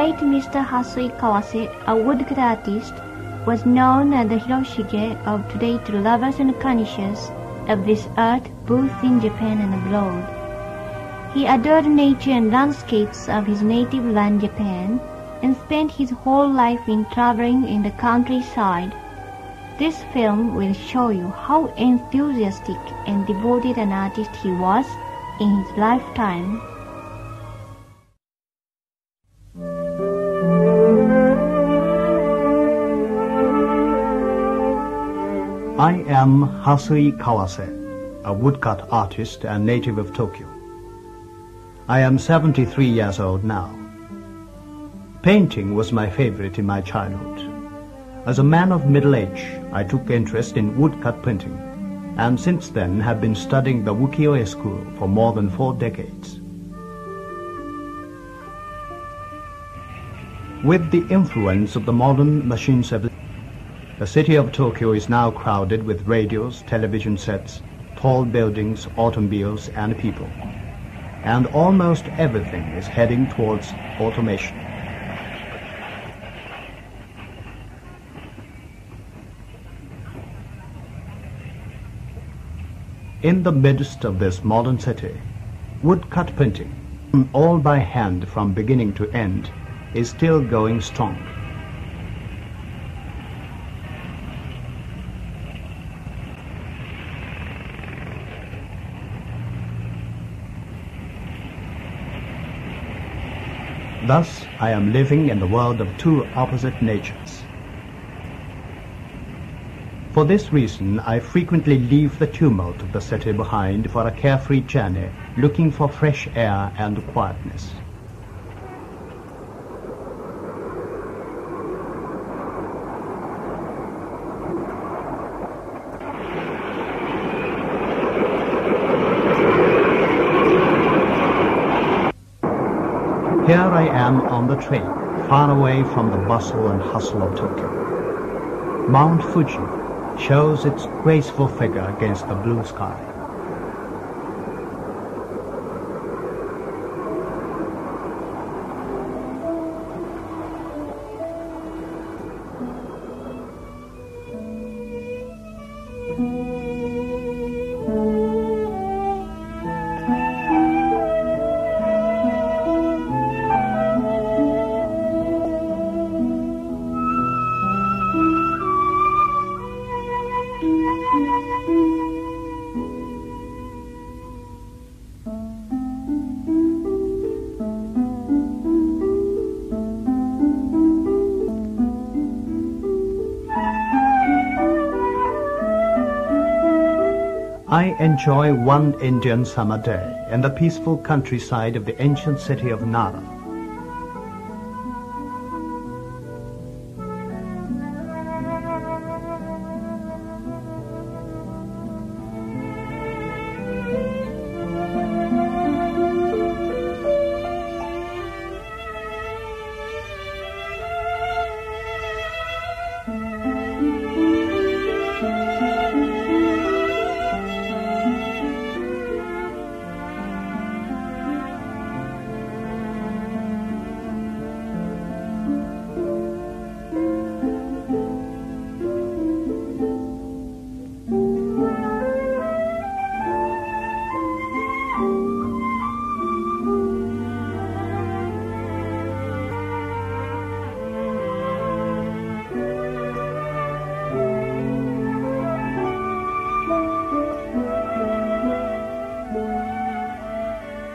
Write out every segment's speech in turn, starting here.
late Mr. Hasui Kawase, a woodcut artist, was known as the Hiroshige of today to lovers and connoisseurs of this art both in Japan and abroad. He adored nature and landscapes of his native land Japan and spent his whole life in traveling in the countryside. This film will show you how enthusiastic and devoted an artist he was in his lifetime. I am Hasui Kawase, a woodcut artist and native of Tokyo. I am 73 years old now. Painting was my favorite in my childhood. As a man of middle age, I took interest in woodcut printing, and since then have been studying the ukiyo-e school for more than 4 decades. With the influence of the modern machine civilization, the city of Tokyo is now crowded with radios, television sets, tall buildings, automobiles, and people. And almost everything is heading towards automation. In the midst of this modern city, woodcut printing, all by hand from beginning to end, is still going strong. Thus, I am living in the world of two opposite natures. For this reason, I frequently leave the tumult of the city behind for a carefree journey, looking for fresh air and quietness. Here I am on the train, far away from the bustle and hustle of Tokyo. Mount Fuji shows its graceful figure against the blue sky. I enjoy one Indian summer day in the peaceful countryside of the ancient city of Nara.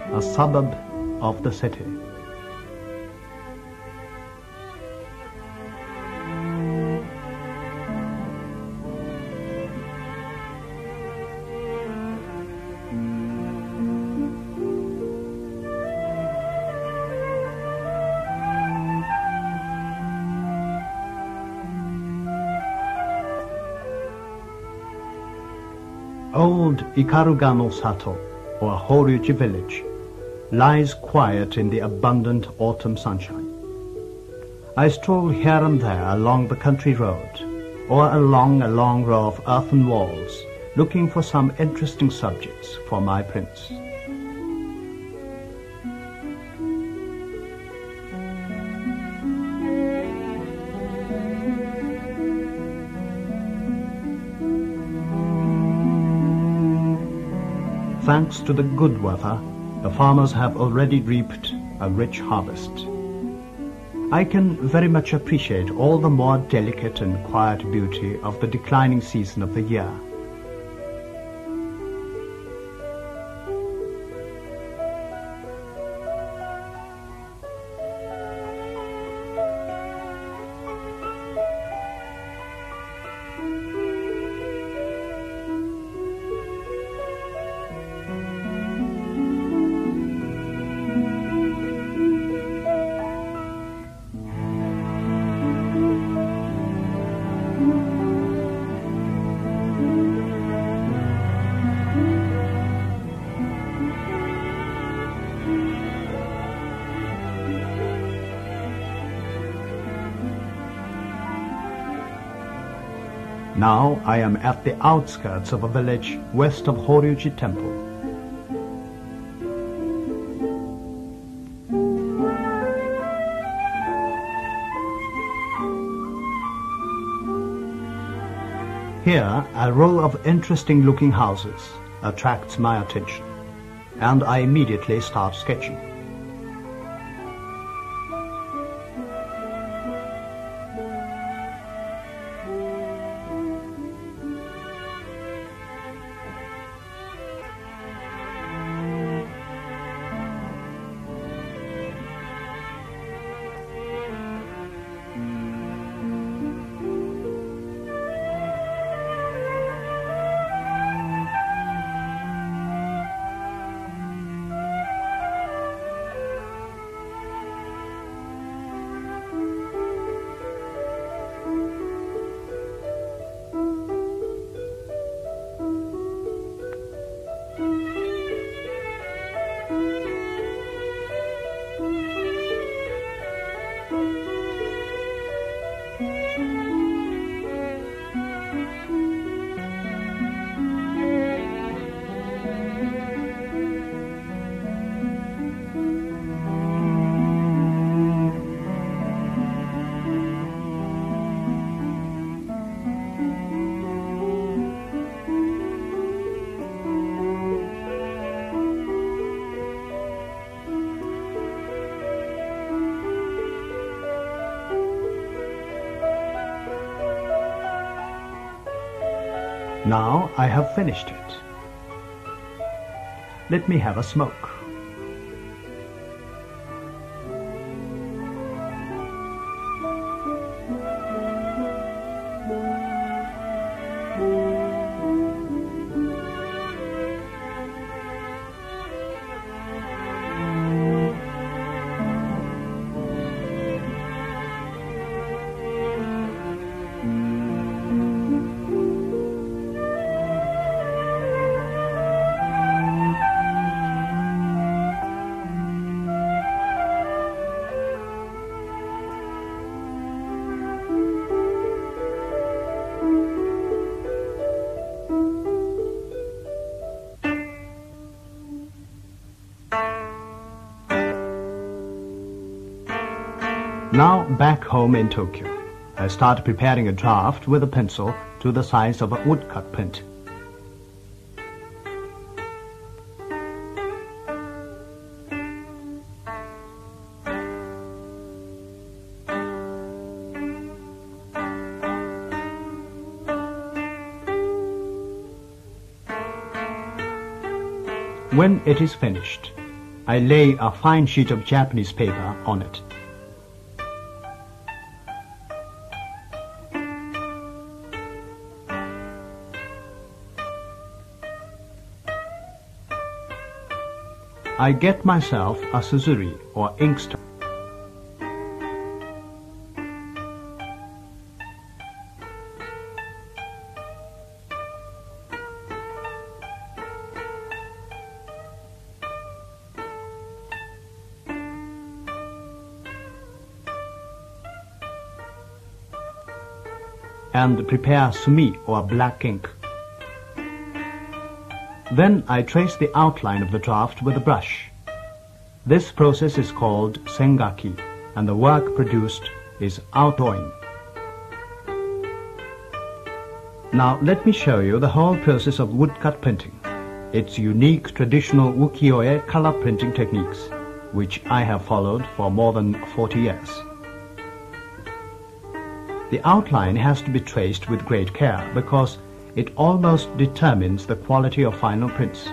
A suburb of the city. Old Ikarugano Sato, or Hōryū village, lies quiet in the abundant autumn sunshine. I stroll here and there along the country road, or along a long row of earthen walls, looking for some interesting subjects for my prints. Thanks to the good weather, the farmers have already reaped a rich harvest. I can very much appreciate all the more delicate and quiet beauty of the declining season of the year. Now I am at the outskirts of a village west of Hōryū Temple. Here, a row of interesting-looking houses attracts my attention, and I immediately start sketching. Now I have finished it. Let me have a smoke. Now back home in Tokyo, I start preparing a draft with a pencil to the size of a woodcut print. When it is finished, I lay a fine sheet of Japanese paper on it. I get myself a suzuri, or inkstone. And prepare sumi, or black ink. Then I trace the outline of the draft with a brush. This process is called sengaki, and the work produced is outdrawing. Now let me show you the whole process of woodcut printing. its unique traditional ukiyo-e color printing techniques, which I have followed for more than 40 years. The outline has to be traced with great care because it almost determines the quality of final prints.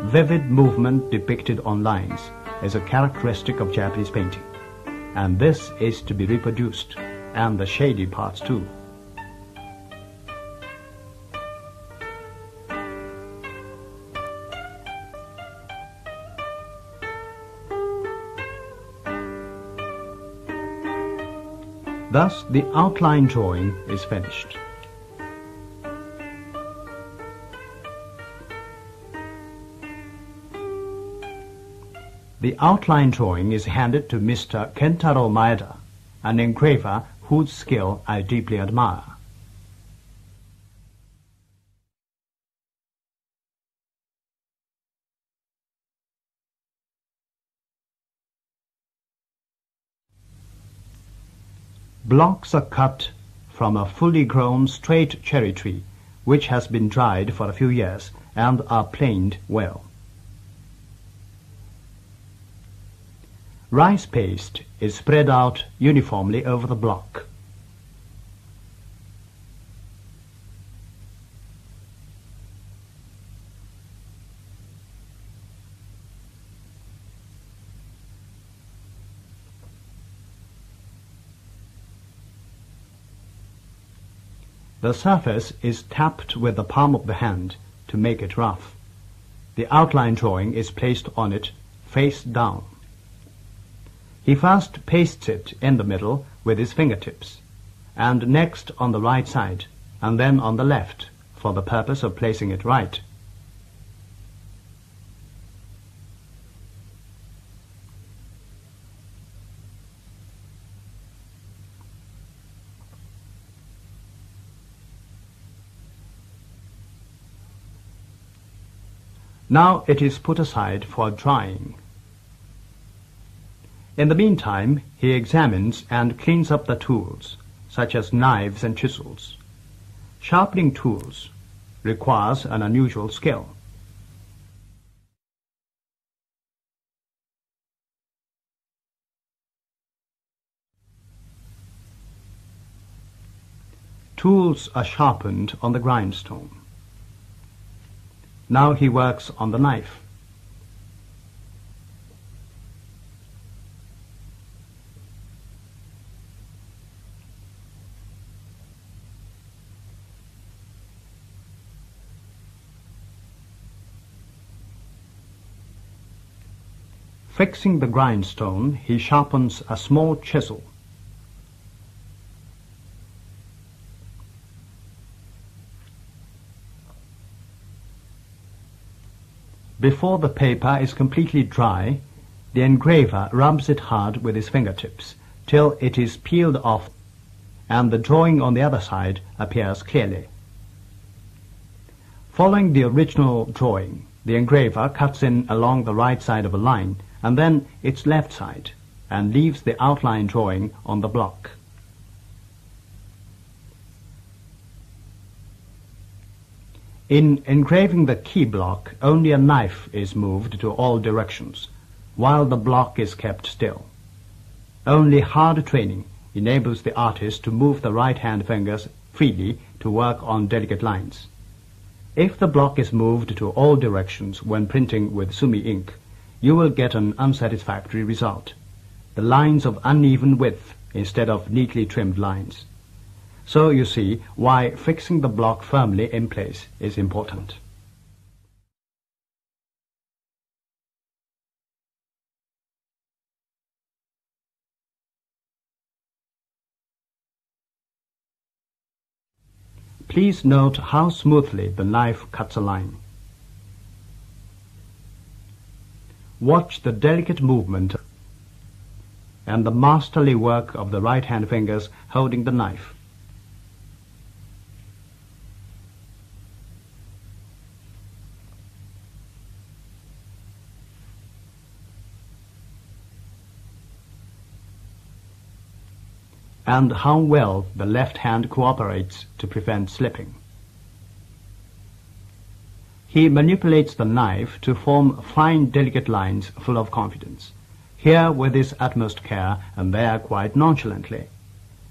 Vivid movement depicted on lines is a characteristic of Japanese painting, and this is to be reproduced, and the shady parts too. Thus, the outline drawing is finished. The outline drawing is handed to Mr. Kentaro Maeda, an engraver whose skill I deeply admire. Blocks are cut from a fully grown straight cherry tree, which has been dried for a few years and are planed well. Rice paste is spread out uniformly over the block. The surface is tapped with the palm of the hand to make it rough. The outline drawing is placed on it face down. He first pastes it in the middle with his fingertips, and next on the right side, and then on the left, for the purpose of placing it right. Now it is put aside for drying. In the meantime, he examines and cleans up the tools, such as knives and chisels. Sharpening tools requires an unusual skill. Tools are sharpened on the grindstone. Now he works on the knife. Fixing the grindstone, he sharpens a small chisel. Before the paper is completely dry, the engraver rubs it hard with his fingertips till it is peeled off and the drawing on the other side appears clearly. Following the original drawing, the engraver cuts in along the right side of a line and then its left side, and leaves the outline drawing on the block. In engraving the key block, only a knife is moved to all directions, while the block is kept still. Only hard training enables the artist to move the right-hand fingers freely to work on delicate lines. If the block is moved to all directions when printing with sumi ink, you will get an unsatisfactory result, the lines of uneven width instead of neatly trimmed lines. So you see why fixing the block firmly in place is important. Please note how smoothly the knife cuts a line. Watch the delicate movement and the masterly work of the right-hand fingers holding the knife. And how well the left hand cooperates to prevent slipping. He manipulates the knife to form fine, delicate lines full of confidence, here with his utmost care and there quite nonchalantly.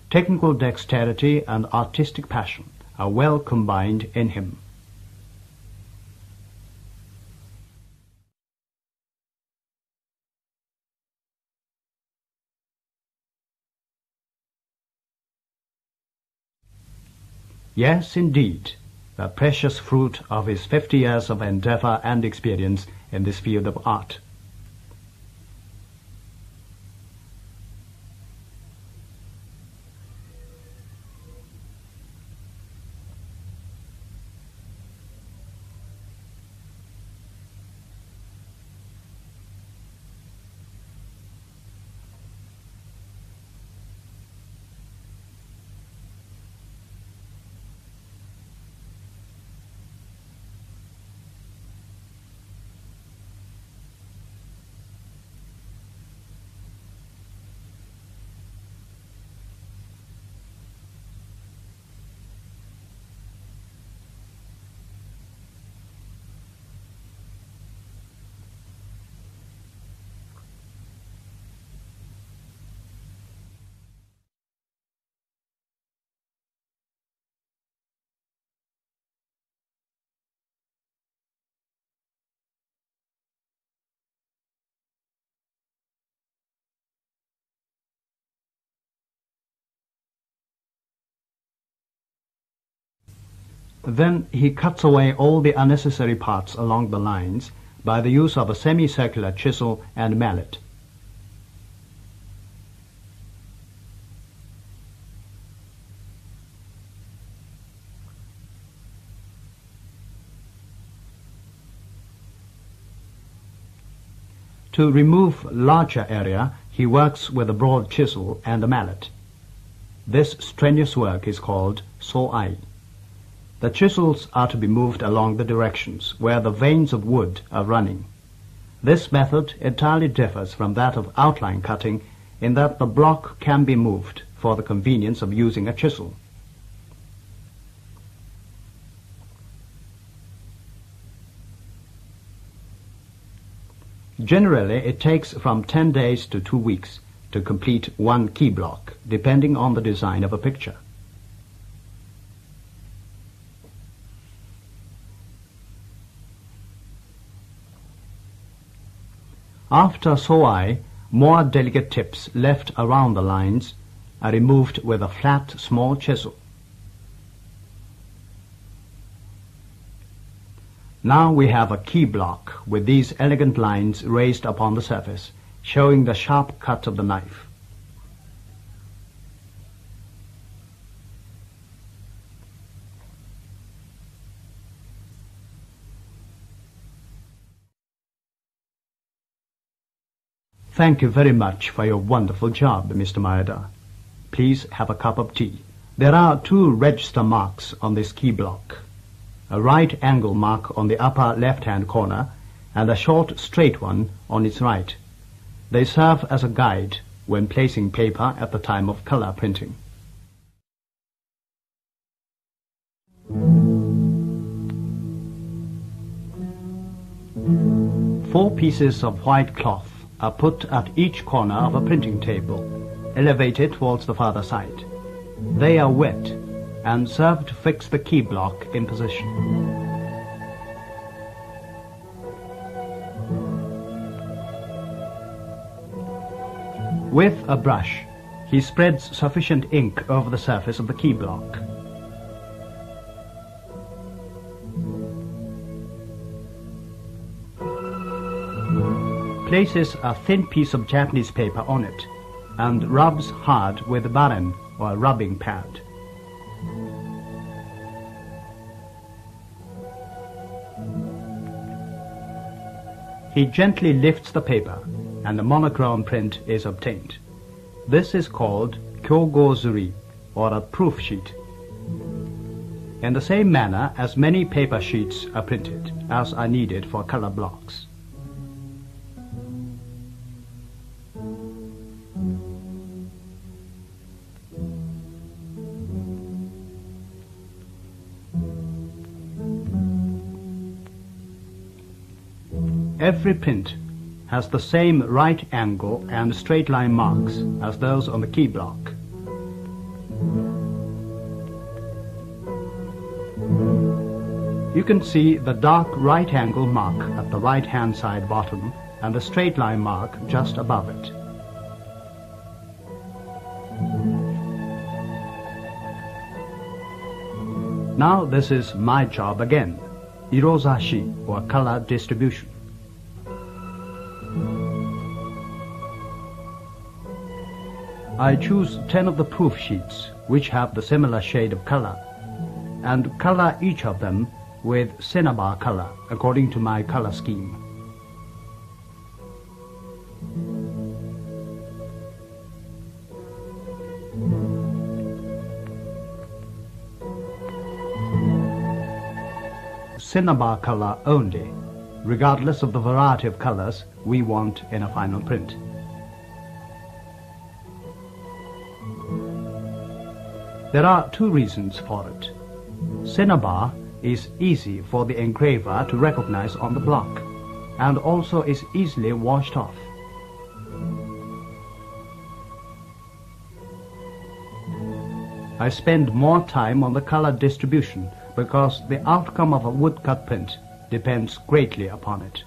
Technical dexterity and artistic passion are well combined in him. Yes, indeed, the precious fruit of his 50 years of endeavor and experience in this field of art. Then he cuts away all the unnecessary parts along the lines by the use of a semicircular chisel and mallet. To remove larger area, he works with a broad chisel and a mallet. This strenuous work is called so-ai. The chisels are to be moved along the directions where the veins of wood are running. This method entirely differs from that of outline cutting in that the block can be moved for the convenience of using a chisel. Generally, it takes from 10 days to 2 weeks to complete one key block, depending on the design of a picture. After so-ai, more delicate tips left around the lines are removed with a flat, small chisel. Now we have a key block with these elegant lines raised upon the surface, showing the sharp cut of the knife. Thank you very much for your wonderful job, Mr. Maeda. Please have a cup of tea. There are 2 register marks on this key block. A right angle mark on the upper left-hand corner and a short straight one on its right. They serve as a guide when placing paper at the time of color printing. Four pieces of white cloth are put at each corner of a printing table, elevated towards the farther side. They are wet and serve to fix the key block in position. With a brush, he spreads sufficient ink over the surface of the key block. Places a thin piece of Japanese paper on it and rubs hard with a baren or a rubbing pad. He gently lifts the paper and a monochrome print is obtained. This is called kyōgōzuri, or a proof sheet. In the same manner as many paper sheets are printed as are needed for color blocks. Every print has the same right angle and straight line marks as those on the key block. You can see the dark right angle mark at the right hand side bottom and the straight line mark just above it. Now this is my job again, irozashi, or color distribution. I choose 10 of the proof sheets which have the similar shade of color, and color each of them with cinnabar color according to my color scheme. Cinnabar color only, regardless of the variety of colors we want in a final print. There are two reasons for it. Cinnabar is easy for the engraver to recognize on the block, and also is easily washed off. I spend more time on the color distribution because the outcome of a woodcut print depends greatly upon it.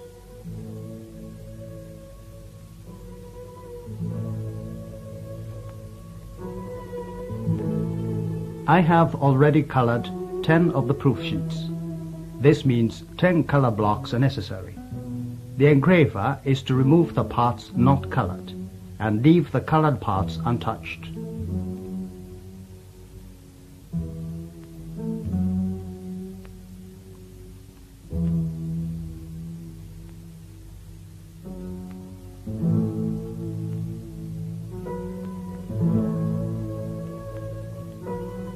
I have already colored 10 of the proof sheets. This means 10 color blocks are necessary. The engraver is to remove the parts not colored and leave the colored parts untouched.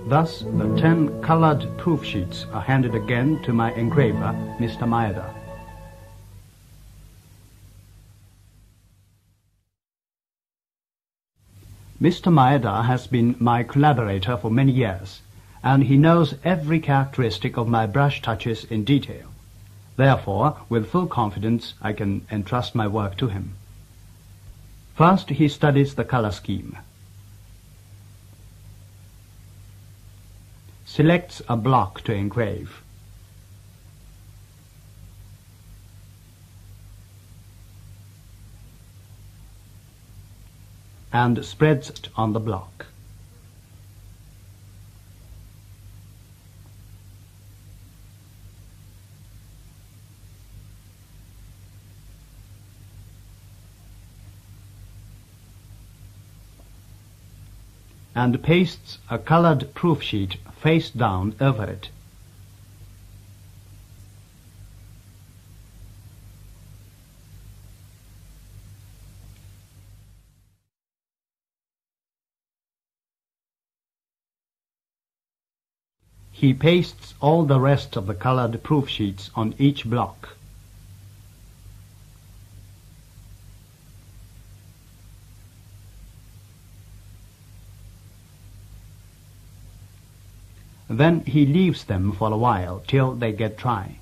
Thus, the 10 colored proof sheets are handed again to my engraver, Mr. Maeda. Mr. Maeda has been my collaborator for many years, and he knows every characteristic of my brush touches in detail. Therefore, with full confidence, I can entrust my work to him. First, he studies the color scheme. Selects a block to engrave. And spreads it on the block. And pastes a colored proof sheet face down over it. He pastes all the rest of the colored proof sheets on each block. Then he leaves them for a while till they get dry.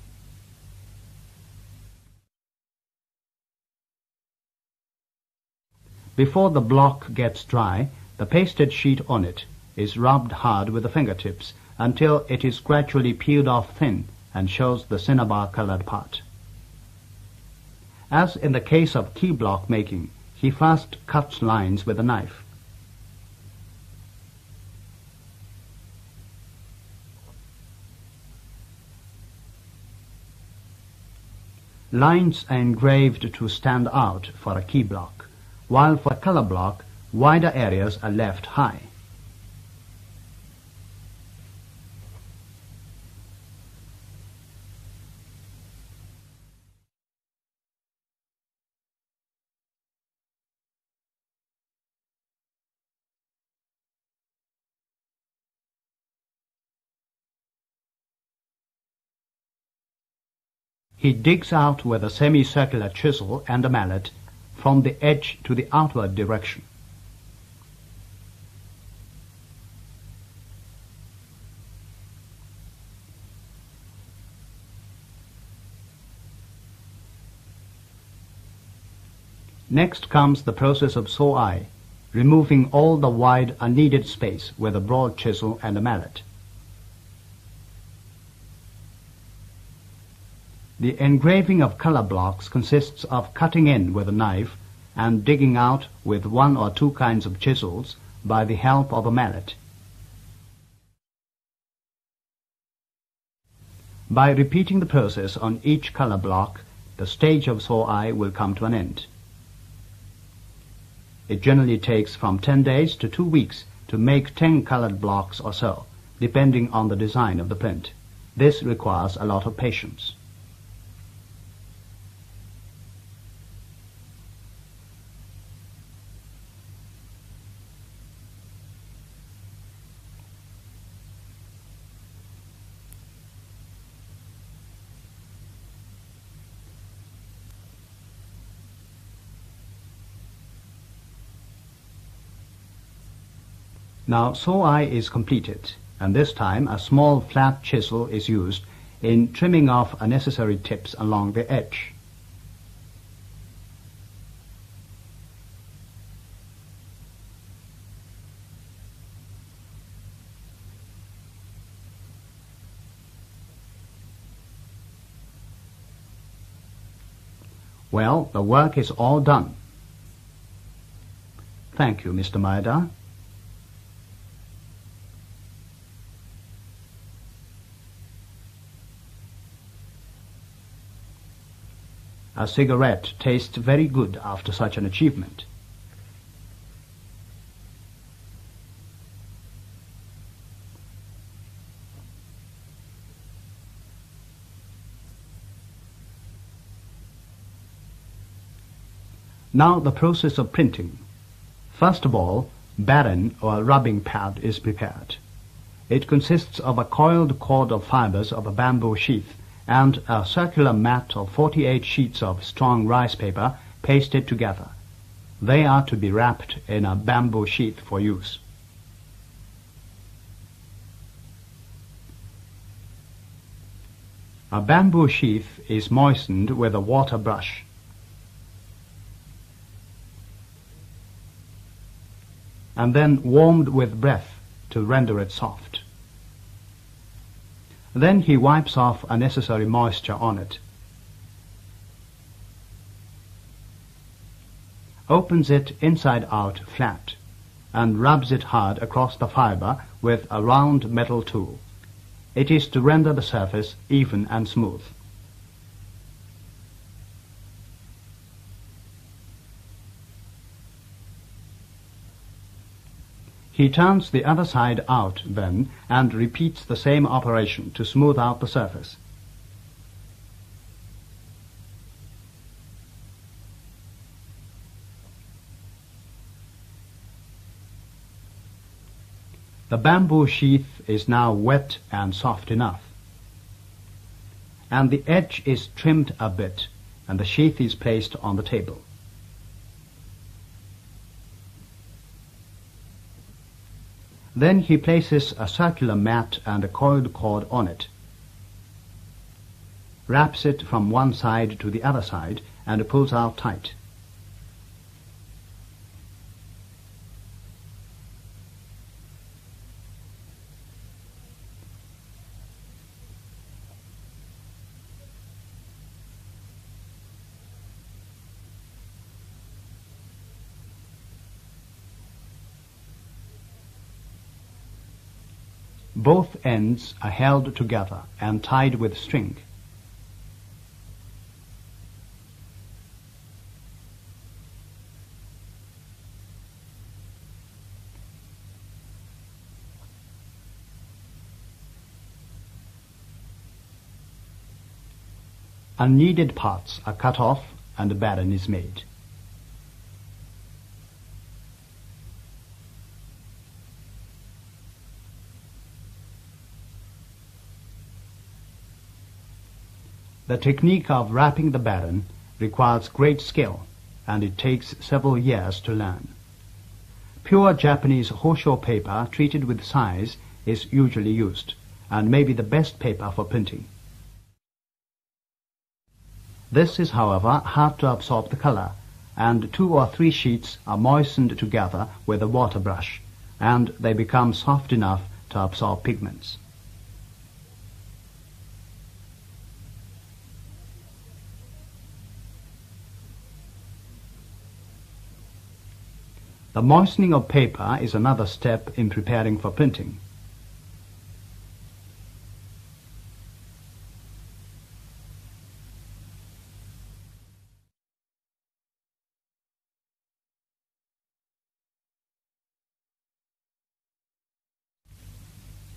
Before the block gets dry, the pasted sheet on it is rubbed hard with the fingertips until it is gradually peeled off thin and shows the cinnabar-colored part. As in the case of key block making, he first cuts lines with a knife. Lines are engraved to stand out for a key block, while for a color block, wider areas are left high. He digs out with a semicircular chisel and a mallet from the edge to the outward direction. Next comes the process of so-ai, removing all the wide unneeded space with a broad chisel and a mallet. The engraving of color blocks consists of cutting in with a knife and digging out with one or two kinds of chisels by the help of a mallet. By repeating the process on each color block, the stage of so-ai will come to an end. It generally takes from 10 days to 2 weeks to make 10 colored blocks or so, depending on the design of the print. This requires a lot of patience. Now so-ai is completed, and this time a small flat chisel is used in trimming off unnecessary tips along the edge. Well, the work is all done. Thank you, Mr. Maeda. A cigarette tastes very good after such an achievement. Now the process of printing. First of all, batten or rubbing pad is prepared. It consists of a coiled cord of fibers of a bamboo sheath and a circular mat of 48 sheets of strong rice paper pasted together. They are to be wrapped in a bamboo sheath for use. A bamboo sheath is moistened with a water brush. And then warmed with breath to render it soft. Then he wipes off unnecessary moisture on it. Opens it inside out flat and rubs it hard across the fiber with a round metal tool. It is to render the surface even and smooth. He turns the other side out then and repeats the same operation to smooth out the surface. The bamboo sheath is now wet and soft enough, and the edge is trimmed a bit, and the sheath is placed on the table. Then he places a circular mat and a coiled cord on it, wraps it from one side to the other side, and pulls out tight. Both ends are held together and tied with string. Unneeded parts are cut off and a batten is made. The technique of wrapping the batten requires great skill, and it takes several years to learn. Pure Japanese Hōryū paper treated with size is usually used, and may be the best paper for printing. This is, however, hard to absorb the color, and 2 or 3 sheets are moistened together with a water brush, and they become soft enough to absorb pigments. The moistening of paper is another step in preparing for printing.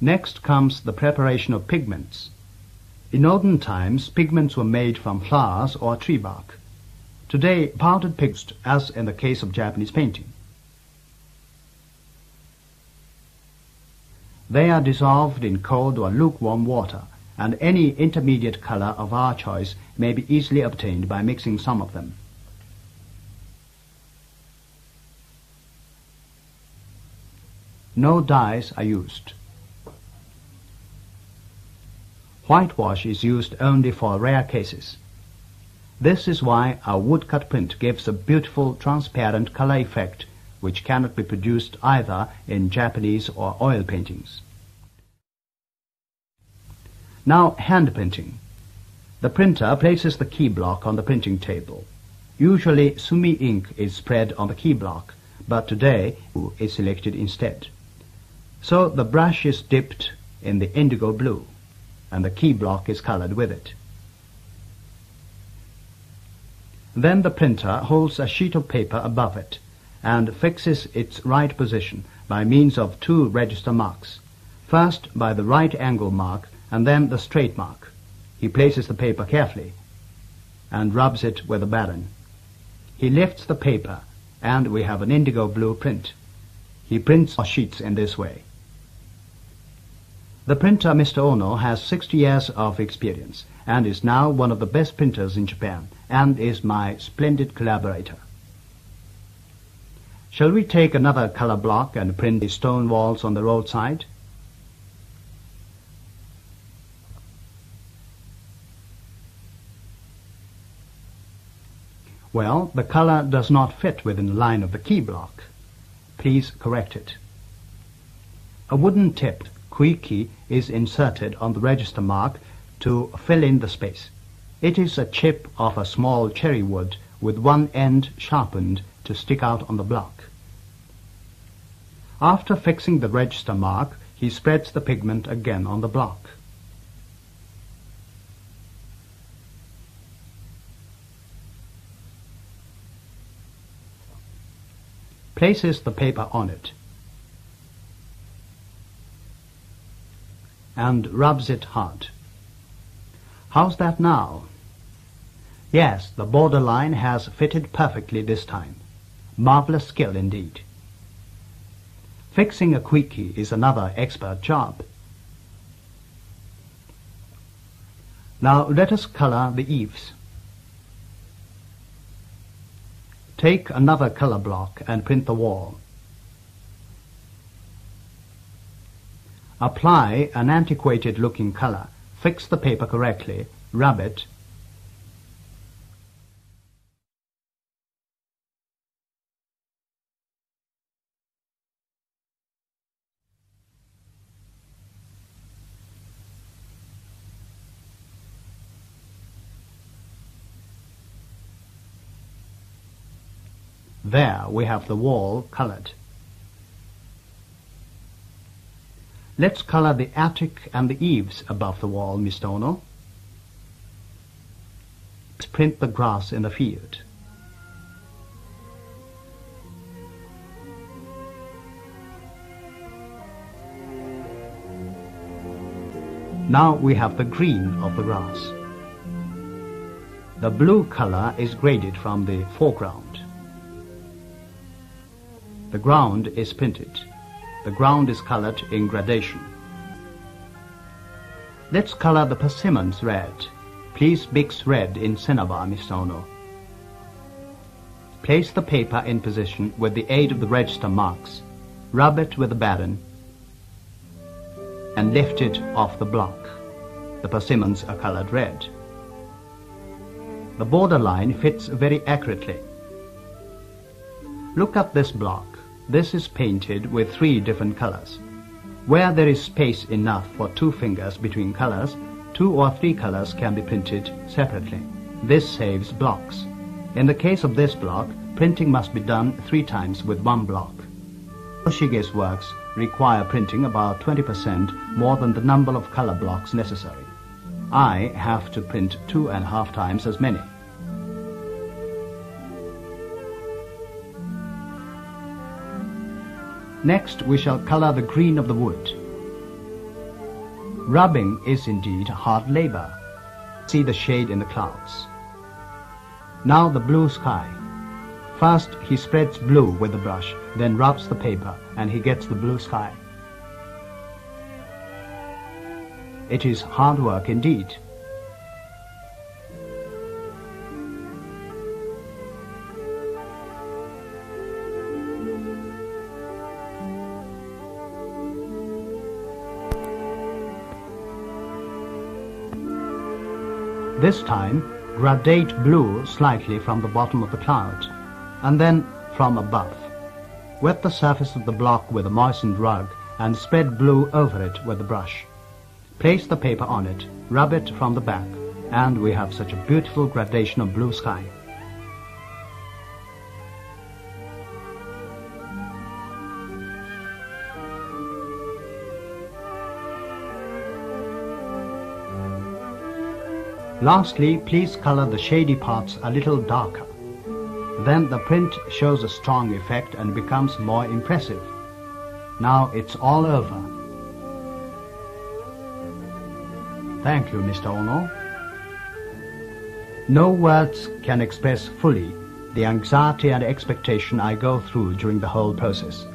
Next comes the preparation of pigments. In olden times, pigments were made from flowers or tree bark. Today, powdered pigments, as in the case of Japanese painting. They are dissolved in cold or lukewarm water, and any intermediate color of our choice may be easily obtained by mixing some of them. No dyes are used. Whitewash is used only for rare cases. This is why our woodcut print gives a beautiful transparent color effect which cannot be produced either in Japanese or oil paintings. Now, hand printing. The printer places the key block on the printing table. Usually, sumi ink is spread on the key block, but today is selected instead. So the brush is dipped in the indigo blue, and the key block is colored with it. Then the printer holds a sheet of paper above it and fixes its right position by means of 2 register marks, first by the right angle mark and then the straight mark. He places the paper carefully and rubs it with a baton. He lifts the paper and we have an indigo blue print. He prints sheets in this way. The printer, Mr. Ono, has 60 years of experience and is now one of the best printers in Japan and is my splendid collaborator. Shall we take another color block and print the stone walls on the roadside? Well, the color does not fit within the line of the key block. Please correct it. A wooden tipped kuiki is inserted on the register mark to fill in the space. It is a chip of a small cherry wood with one end sharpened to stick out on the block. After fixing the register mark, he spreads the pigment again on the block. Places the paper on it and rubs it hard. How's that now? Yes, the borderline has fitted perfectly this time. Marvelous skill indeed. Fixing a kuiki is another expert job. Now let us color the eaves. Take another color block and print the wall. Apply an antiquated-looking color. Fix the paper correctly. Rub it. There we have the wall colored. Let's color the attic and the eaves above the wall, Mr. Ono. Let's print the grass in the field. Now we have the green of the grass. The blue color is graded from the foreground. The ground is printed. The ground is colored in gradation. Let's color the persimmons red. Please mix red in cinnabar, Mr. Ono. Place the paper in position with the aid of the register marks. Rub it with a baton and lift it off the block. The persimmons are colored red. The borderline fits very accurately. Look at this block. This is painted with 3 different colors. Where there is space enough for 2 fingers between colors, 2 or 3 colors can be printed separately. This saves blocks. In the case of this block, printing must be done 3 times with 1 block. Hiroshige's works require printing about 20% more than the number of color blocks necessary. I have to print 2.5 times as many. Next, we shall color the green of the wood. Rubbing is indeed hard labor. See the shade in the clouds. Now the blue sky. First, he spreads blue with the brush, then rubs the paper, and he gets the blue sky. It is hard work indeed. This time, gradate blue slightly from the bottom of the cloud, and then from above. Wet the surface of the block with a moistened rug and spread blue over it with the brush. Place the paper on it, rub it from the back, and we have such a beautiful gradation of blue sky. Lastly, please color the shady parts a little darker. Then the print shows a strong effect and becomes more impressive. Now it's all over. Thank you, Mr. Ono. No words can express fully the anxiety and expectation I go through during the whole process.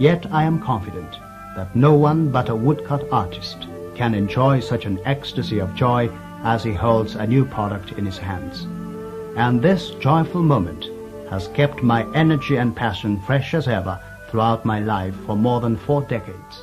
Yet I am confident that no one but a woodcut artist can enjoy such an ecstasy of joy as he holds a new product in his hands. And this joyful moment has kept my energy and passion fresh as ever throughout my life for more than 4 decades.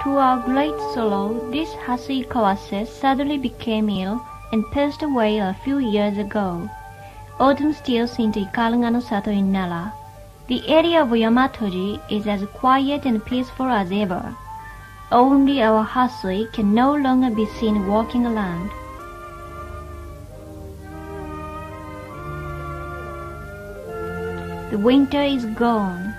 To our great sorrow, this Hasui Kawase suddenly became ill and passed away a few years ago. Autumn steals into Ikaranga Sato in Nara. The area of Yamatoji is as quiet and peaceful as ever. Only our Hasui can no longer be seen walking around. The winter is gone,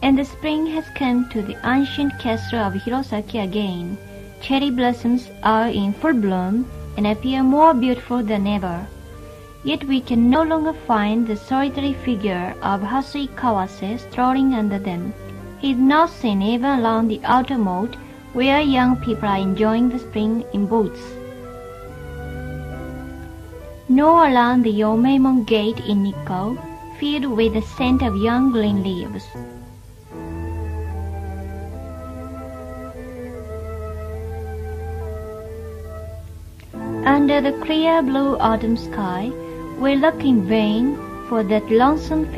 and the spring has come to the ancient castle of Hirosaki again. Cherry blossoms are in full bloom and appear more beautiful than ever. Yet we can no longer find the solitary figure of Hasui Kawase strolling under them. He is not seen even around the outer moat, where young people are enjoying the spring in boats, nor around the Yomeimon gate in Nikko, filled with the scent of young green leaves. Under the clear blue autumn sky, we look in vain for that lonesome